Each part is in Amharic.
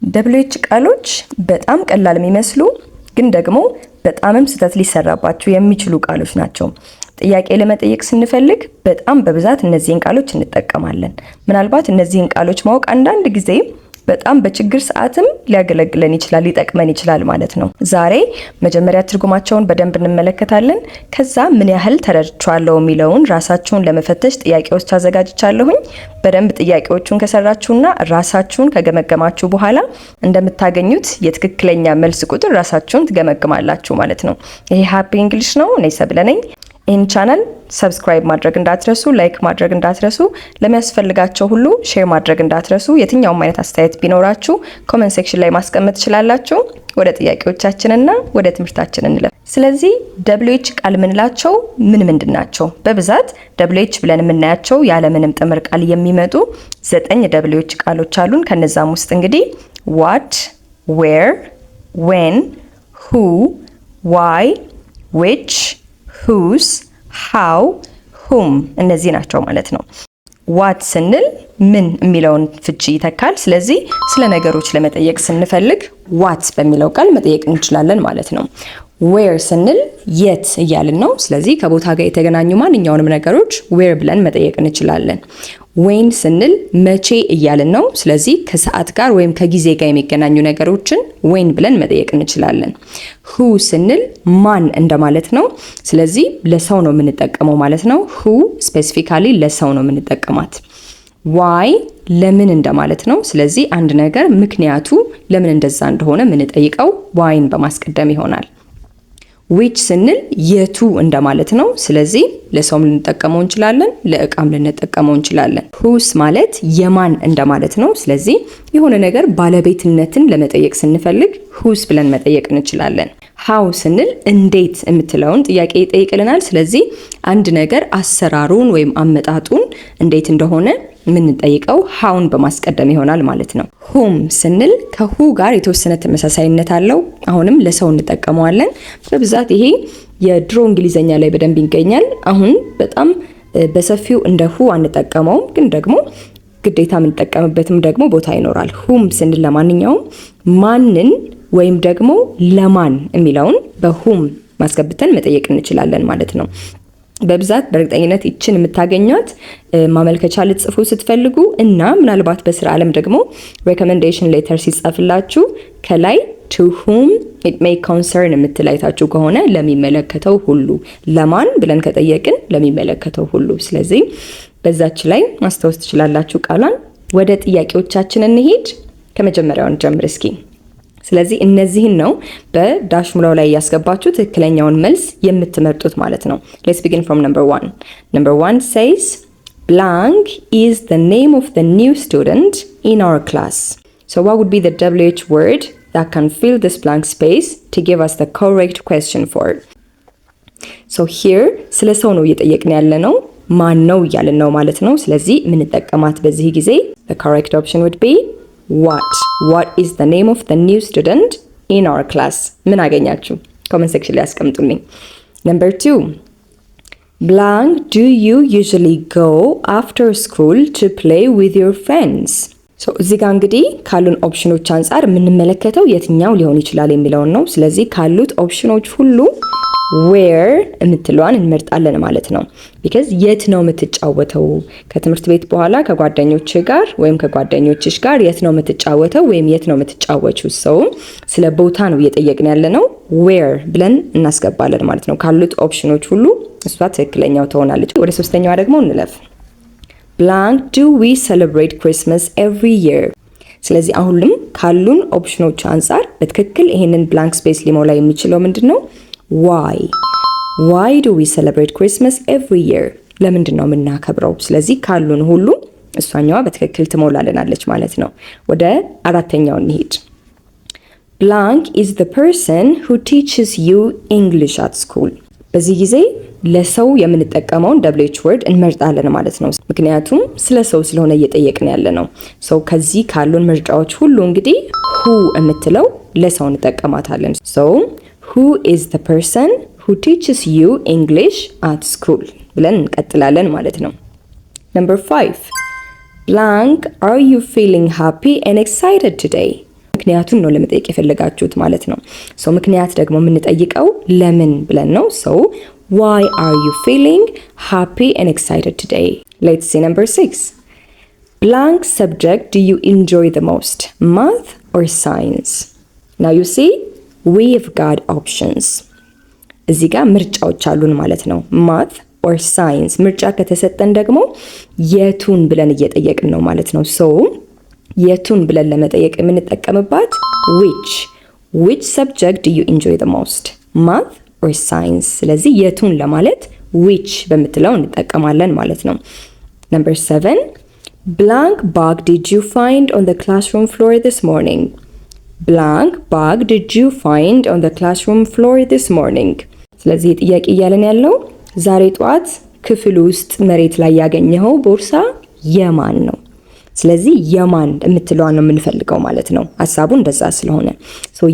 WH ቃሎች በጣም ቀላል የሚመስሉ ግን ደግሞ በጣምም ስህተት ሊሰራባቸው የሚችሉ ቃሎች ናቸው። ጥያቄ ለመጠየቅ ስንፈልግ በጣም በብዛት እነዚህን ቃሎች እንጠቀማለን። ምናልባት እነዚህን ቃሎች ማወቅ አንዳንድ ጊዜ በጣም በችግር ሰዓትም ሊያገለግለን ይችላል፣ ሊጠቅመን ይችላል ማለት ነው። ዛሬ መጀመሪያ ትርጉማቸውን በደንብ እንመለከታለን። ከዛ ምን ያህል ተረድቻለሁ የሚለውን ራሳችሁን ለመፈተሽ ጥያቄዎች አዘጋጅቻለሁኝ። በደንብ ጥያቄዎቹን ከሰራችሁና ራሳችሁን ከገመገማችሁ በኋላ እንደምታገኙት የትክክለኛ መልስ ቁጥር ራሳችሁን ትገመግማላችሁ ማለት ነው። ይሄ ሃፒ እንግሊሽ ነው። እኔ ሰብለ ነኝ። ይህን ቻናል ሰብስክራይብ ማድረግ እንዳትረሱ፣ ላይክ ማድረግ እንዳትረሱ፣ ለሚያስፈልጋቸው ሁሉ ሼር ማድረግ እንዳትረሱ። የትኛውም አይነት አስተያየት ቢኖራችሁ ኮሜንት ሴክሽን ላይ ማስቀመጥ ትችላላችሁ። ወደ ጥያቄዎቻችንና ወደ ትምህርታችን እንለፍ። ስለዚህ WH ቃል ምንላቸው ምንድን ናቸው? በብዛት WH ብለን የምናያቸው ያለምንም ጥምር ቃል የሚመጡ 9 WH ቃሎች አሉን። ከነዛም ውስጥ እንግዲህ what, where, when, who, why, which, whose, how, whom እነዚህ ናቸው ማለት ነው። what ስንል ምን የሚለውን ፍቺ ይተካል። ስለዚህ ስለ ነገሮች ለመጠየቅ ስንፈልግ what በሚለው ቃል መጠየቅ እንችላለን ማለት ነው። where ስንል የት እያልን ነው። ስለዚህ ከቦታ ጋር የተገናኙ ማንኛውንም ነገሮች where ብለን መጠየቅ እንችላለን። when ስንል መቼ እያልን ነው። ስለዚህ ከሰዓት ጋር ወይም ከጊዜ ጋር የሚገናኙ ነገሮችን when ብለን መጠየቅ እንችላለን። who ስንል ማን እንደማለት ነው። ስለዚህ ለሰው ነው የምንጠቀመው ማለት ነው። who ስፔሲፊካሊ ለሰው ነው የምንጠቀማት። why ለምን እንደማለት ነው። ስለዚህ አንድ ነገር ምክንያቱ ለምን እንደዛ እንደሆነ የምንጠይቀው whyን በማስቀደም ይሆናል። which ስንል የቱ እንደማለት ነው። ስለዚህ ለሰውም ልንጠቀመው እንችላለን፣ ለእቃም ልንጠቀመው እንችላለን። whose ማለት የማን እንደማለት ነው። ስለዚህ የሆነ ነገር ባለቤትነትን ለመጠየቅ ስንፈልግ whose ብለን መጠየቅ እንችላለን። how ስንል እንዴት የምትለውን ጥያቄ ይጠይቅልናል። ስለዚህ አንድ ነገር አሰራሩን ወይም አመጣጡን እንዴት እንደሆነ የምንጠይቀው howን በማስቀደም ይሆናል ማለት ነው። whom ስንል ከሁ ጋር የተወሰነ ተመሳሳይነት አለው። አሁንም ለሰው እንጠቀመዋለን። በብዛት ይሄ የድሮ እንግሊዘኛ ላይ በደንብ ይገኛል። አሁን በጣም በሰፊው እንደ ሁ አንጠቀመውም፣ ግን ደግሞ ግዴታ የምንጠቀምበትም ደግሞ ቦታ ይኖራል። whom ስንል ለማንኛውም ማንን ወይም ደግሞ ለማን የሚለውን በwhom ማስገብተን መጠየቅ እንችላለን ማለት ነው። በብዛት በእርግጠኝነት ይችን የምታገኙት ማመልከቻ ልትጽፉ ስትፈልጉ እና ምናልባት በስራ ዓለም ደግሞ recommendation letter ሲጻፍላችሁ ከላይ to whom it may concern የምትላይታችሁ ከሆነ ለሚመለከተው ሁሉ፣ ለማን ብለን ከጠየቅን ለሚመለከተው ሁሉ። ስለዚህ በዛች ላይ ማስታወስ ትችላላችሁ ቃሏን። ወደ ጥያቄዎቻችን እንሂድ። ከመጀመሪያውን ጀምር እስኪ። ስለዚህ እነዚህን ነው በዳሽ ሙላው ላይ ያስገባችሁ ትክክለኛውን መልስ የምትመርጡት ማለት ነው። Let's begin from number 1. Number 1 says blank is the name of the new student in our class. So what would be the WH word that can fill this blank space to give us the correct question for it? So here ስለ ሰው ነው እየጠየቅን ያለ ነው። ማን ነው እያልን ነው ማለት ነው። ስለዚህ የምንጠቀማት በዚህ ጊዜ the correct option would be what is the name of the new student in our class? ምን አገኛችሁ? comment section ላይ አስቀምጡልኝ። Number 2, blank do you usually go after school to play with your friends? so እዚህ ጋር እንግዲህ ካሉን ኦፕሽኖች አንፃር የምንመለከተው የትኛው ሊሆን ይችላል የሚለውን ነው። ስለዚህ ካሉት ኦፕሽኖች ሁሉ where የምትለዋን እንመርጣለን ማለት ነው። because የት ነው የምትጫወተው? ከትምህርት ቤት በኋላ ከጓደኞች ጋር ወይም ከጓደኞችሽ ጋር የት ነው የምትጫወተው ወይም የት ነው የምትጫወቹት? ሰው ስለ ቦታ ነው እየጠየቅን ያለ ነው። where ብለን እናስገባለን ማለት ነው። ካሉት ኦፕሽኖች ሁሉ እሷ ትክክለኛው ትሆናለች። ወደ ሶስተኛዋ ደግሞ እንለፍ። blank do we celebrate Christmas every year? ስለዚህ አሁንም ካሉን ኦፕሽኖች አንፃር በትክክል ይሄንን blank space ሊሞላ የሚችለው ምንድነው? why do we celebrate Christmas every year? ለምንድን ነው የምናከብረው? ስለዚህ ካሉን ሁሉ እሷኛዋ በትክክል ትሞላለናለች ማለት ነው። ወደ አራተኛው እንሂድ። blank is the person who teaches you English at school. በዚህ ጊዜ ለሰው የምንጠቀመውን WH word እንመርጣለን ማለት ነው። ምክንያቱም ስለ ሰው ስለሆነ እየጠየቅን ያለ ነው። ሰው ከዚህ ካሉን ምርጫዎች ሁሉ እንግዲህ who የምትለው ለሰው እንጠቀማታለን። so who is the person who teaches you English at school ብለን እንቀጥላለን ማለት ነው። Number 5, blank are you feeling happy and excited today? ምክንያቱን ነው ለመጠየቅ የፈለጋችሁት ማለት ነው። ሶ ምክንያት ደግሞ የምንጠይቀው ለምን ብለን ነው። ሶ why are you feeling happy and excited today? Let's see number 6. Blank subject do you enjoy the most? Math or science? Now you see we've got options. እዚህ ጋር ምርጫዎች አሉን ማለት ነው። math or science ምርጫ ከተሰጠን ደግሞ የቱን ብለን እየጠየቅን ነው ማለት ነው። ሶ የቱን ብለን ለመጠየቅ የምንጠቀምባት which subject do you enjoy the most? math or science? ስለዚህ የቱን ለማለት which በምትለው እንጠቀማለን ማለት ነው። number 7. Blank bag did you find on the classroom floor this morning? Blank bag did you find on the classroom floor this morning? ስለዚህ ጥያቄ እያለን ያለው ዛሬ ጧት ክፍል ውስጥ መሬት ላይ ያገኘኸው ቦርሳ የማን ነው? ስለዚህ የማን የምትለዋን ነው የምንፈልገው ማለት ነው። ሐሳቡ እንደዛ ስለሆነ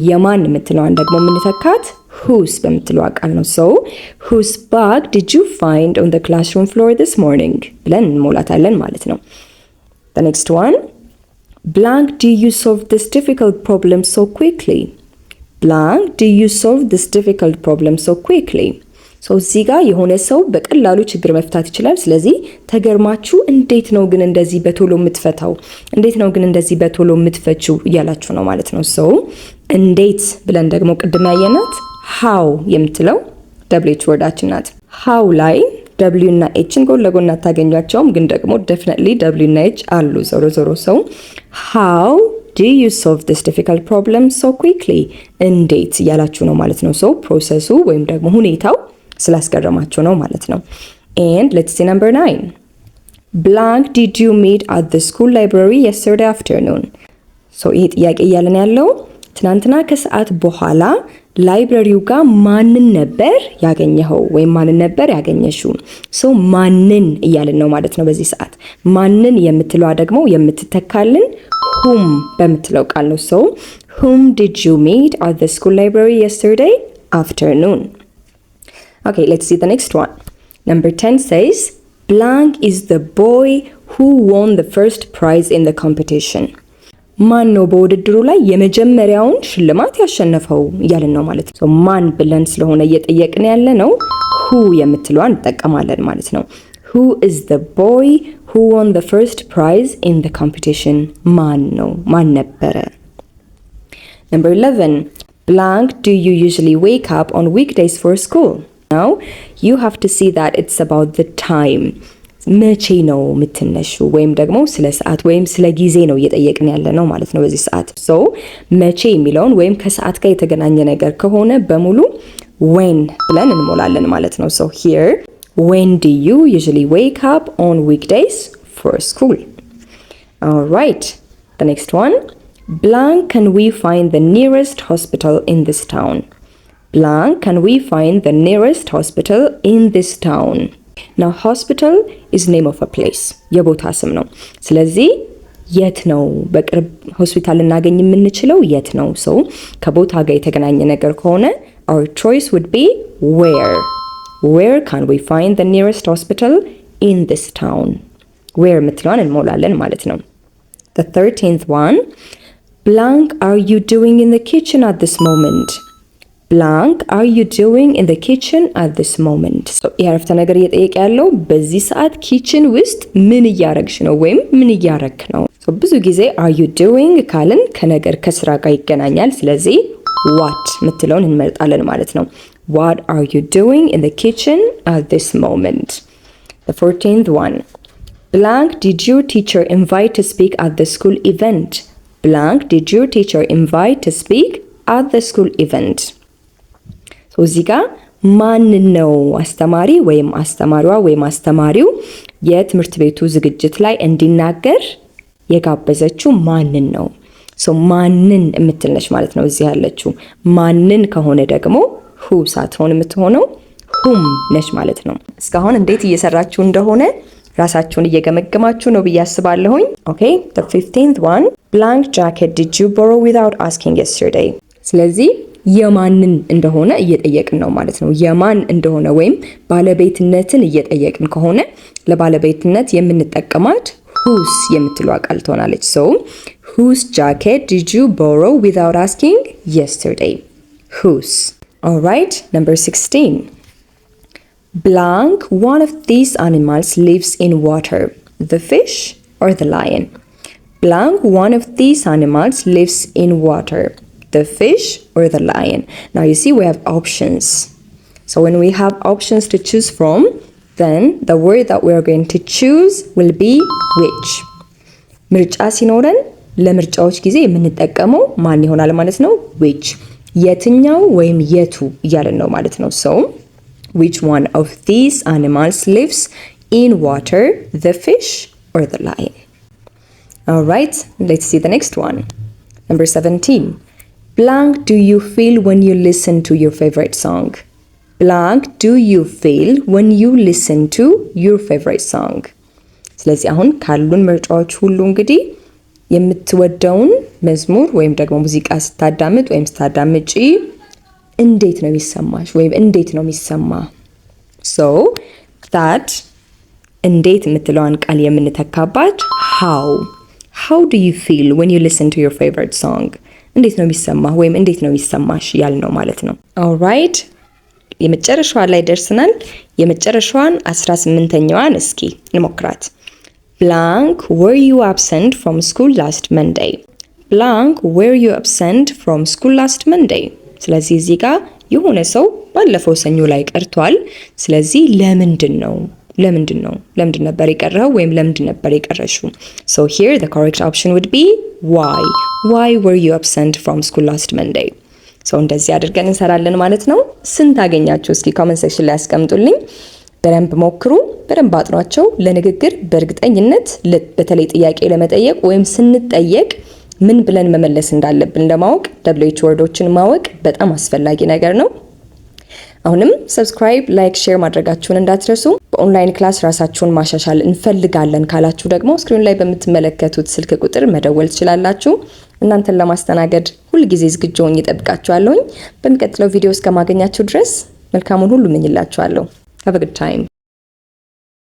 የማን የምትለዋን ደግሞ የምንተካት whose በምትለው ቃል ነው። whose bag did you find on the classroom floor this morning ብለን እንሞላታለን ማለት ነው። The next one. Blank do you solve this difficult problem so quickly? Blank do you solve this difficult problem so quickly? እዚህ ጋር የሆነ ሰው በቀላሉ ችግር መፍታት ይችላል። ስለዚህ ተገርማችሁ እንዴት ነው ግን እንደዚህ በቶሎ የምትፈታው? እንዴት ነው ግን እንደዚህ በቶሎ የምትፈችው እያላችሁ ነው ማለት ነው። እንዴት ብለን ደግሞ ቅድም ያየናት how የምትለው WH ወርዳችን ናት። how ላይ W እና Hን ጎን ለጎን አታገኟቸውም፣ ግን ደግሞ definitely W እና H አሉ። ዞሮ how do you solve this difficult problem so quickly? እንዴት እያላችሁ ነው ማለት ነው። ፕሮሰሱ ወይም ደግሞ ሁኔታው ስላስገረማችሁ ነው ማለት ነው። And let's see number 9. Blank did you meet at the school library yesterday afternoon? ይሄ ጥያቄ እያለን ያለው ትናንትና ከሰዓት በኋላ ላይብረሪው ጋር ማንን ነበር ያገኘኸው ወይም ማንን ነበር ያገኘሽው? ማንን እያለን ነው ማለት ነው። በዚህ ሰዓት ማንን የምትለዋ ደግሞ የምትተካልን whom በምትለው ቃል ነው። whom did you meet at the school library yesterday afternoon? Okay, let's see the next one. Number 10 says, blank is the boy who won the first prize in the competition. ማን ነው በውድድሩ ላይ የመጀመሪያውን ሽልማት ያሸነፈው እያልን ነው ማለት ነው። ማን ብለን ስለሆነ እየጠየቅን ያለ ነው who የምትለዋን እንጠቀማለን ማለት ነው። who is the boy who won the first prize in the competition? ማን ነው? ማን ነበረ? Number 11. Blank do you usually wake up on weekdays for school? Now you have to see that it's about the time. መቼ ነው የምትነሹ ወይም ደግሞ ስለ ሰዓት ወይም ስለ ጊዜ ነው እየጠየቅን ያለ ነው ማለት ነው በዚህ ሰዓት። መቼ የሚለውን ወይም ከሰዓት ጋር የተገናኘ ነገር ከሆነ በሙሉ when ብለን እንሞላለን ማለት ነው። Here, when do you usually wake up on weekdays for school? All right, the next one. Blank can we find the nearest hospital in this town? Blank can we find the nearest hospital in this town? Now hospital is name of a place, የቦታ ስም ነው። ስለዚህ የት ነው በቅርብ ሆስፒታል እናገኝ የምንችለው የት ነው? ከቦታ ጋር የተገናኘ ነገር ከሆነ our choice would be where. Where can we find the nearest hospital in this town? Where የምትለዋን እንሞላለን ማለት ነው። The 13th one. Blank are you doing in the kitchen at this moment? Blank are you doing in the kitchen at this moment? የአረፍተ ነገር እየጠየቀ ያለው በዚህ ሰዓት ኪችን ውስጥ ምን እያረግሽ ነው ወይም ምን እያረክ ነው? ብዙ ጊዜ are you doing ካልን ከነገር ከስራ ጋር ይገናኛል። ስለዚህ what ምትለውን እንመርጣለን ማለት ነው። What are you doing in the kitchen at this moment? The 14th one. Blank did your teacher invite to speak at the school event? Blank did your teacher invite to speak at the school event? እዚህ ጋር ማን ነው አስተማሪ ወይም አስተማሪዋ ወይም አስተማሪው የትምህርት ቤቱ ዝግጅት ላይ እንዲናገር የጋበዘችው ማንን ነው? ማንን የምትልነሽ ማለት ነው እዚህ ያለችው። ማንን ከሆነ ደግሞ who ሳትሆን የምትሆነው whom ነሽ ማለት ነው። እስካሁን እንዴት እየሰራችሁ እንደሆነ ራሳችሁን እየገመገማችሁ ነው ብዬ አስባለሁኝ። Okay, the 15th one. Blank jacket did you borrow without asking yesterday? ስለዚህ የማንን እንደሆነ እየጠየቅን ነው ማለት ነው። የማን እንደሆነ ወይም ባለቤትነትን እየጠየቅን ከሆነ ለባለቤትነት የምንጠቀማት whose የምትለው ቃል ትሆናለች። Whose jacket did you borrow without asking yesterday? Whose? All right, number 16. Blank, one of these animals lives in water. The fish or the lion? Blank, one of these animals lives in water. The fish or the lion? Now you see we have options. So when we have options to choose from, then the word that we are going to choose will be which. ምርጫ ሲኖረን ለምርጫዎች ጊዜ የምንጠቀመው ማን ይሆናል ማለት ነው? which የትኛው ወይም የቱ እያለን ነው ማለት ነው። so which one of these animals lives in water, the fish or the lion? All right, let's see the next one. Number 17. Blank, do you feel when you listen to your favorite song? Blank, do you feel when you listen to your favorite song? ስለዚህ አሁን ካሉን ምርጫዎች ሁሉ እንግዲህ የምትወደውን መዝሙር ወይም ደግሞ ሙዚቃ ስታዳምጥ ወይም ስታዳምጪ እንዴት ነው የሚሰማሽ ወይም እንዴት ነው የሚሰማ? so that እንዴት የምትለዋን ቃል የምንተካባት how do you feel when you listen to your favorite song? እንዴት ነው የሚሰማ ወይም እንዴት ነው የሚሰማሽ ያልነው ማለት ነው። all right, የመጨረሻዋ ላይ ደርሰናል። የመጨረሻዋን 18ኛዋን እስኪ እንሞክራት። Blank, were you absent from school last Monday? Blank, were you absent from school last Monday? ስለዚህ እዚህ ጋር የሆነ ሰው ባለፈው ሰኞ ላይ ቀርቷል። ስለዚህ ለምንድን ነበር የቀረው ወይም ለምንድን ነበር የቀረሽው? so here the correct option would be why were you absent from school last Monday? so እንደዚህ አድርገን እንሰራለን ማለት ነው። ስንት አገኛችሁ? እስኪ ኮሜንት ሴክሽን ላይ አስቀምጡልኝ። በደንብ ሞክሩ፣ በደንብ አጥኗቸው። ለንግግር በእርግጠኝነት በተለይ ጥያቄ ለመጠየቅ ወይም ስንጠየቅ ምን ብለን መመለስ እንዳለብን ለማወቅ WH ወርዶችን ማወቅ በጣም አስፈላጊ ነገር ነው። አሁንም ሰብስክራይብ፣ ላይክ፣ ሼር ማድረጋችሁን እንዳትረሱ። በኦንላይን ክላስ ራሳችሁን ማሻሻል እንፈልጋለን ካላችሁ ደግሞ ስክሪን ላይ በምትመለከቱት ስልክ ቁጥር መደወል ትችላላችሁ። እናንተን ለማስተናገድ ሁል ጊዜ ዝግጁ ሆኜ እጠብቃችኋለሁ። በሚቀጥለው ቪዲዮ እስከማገኛችሁ ድረስ መልካሙን ሁሉ እመኝላችኋለሁ። Have a good time.